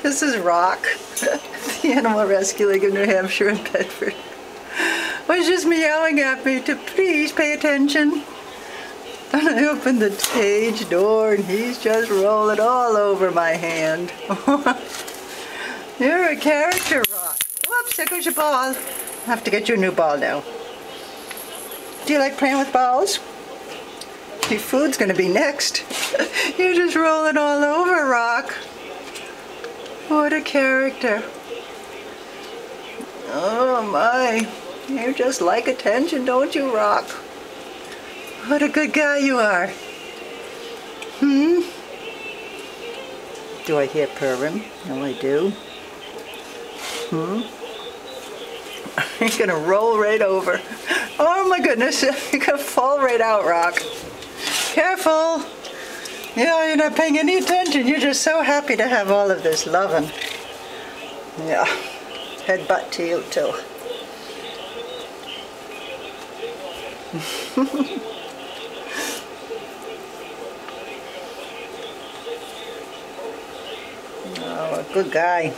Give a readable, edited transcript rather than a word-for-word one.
This is Rock, the Animal Rescue League of New Hampshire and Bedford. Was just meowing at me to please pay attention. And I opened the cage door and he's just rolling all over my hand. You're a character, Rock. Whoops, there goes your ball. I have to get you a new ball now. Do you like playing with balls? Your food's gonna be next. You're just rolling all over, Rock. What a character. Oh my. You just like attention, don't you, Rock? What a good guy you are. Do I hear purring? No, I do. You're gonna roll right over. Oh my goodness, you're gonna fall right out, Rock. Careful. Yeah, you're not paying any attention. You're just so happy to have all of this loving. Yeah, headbutt to you too. Oh, a good guy.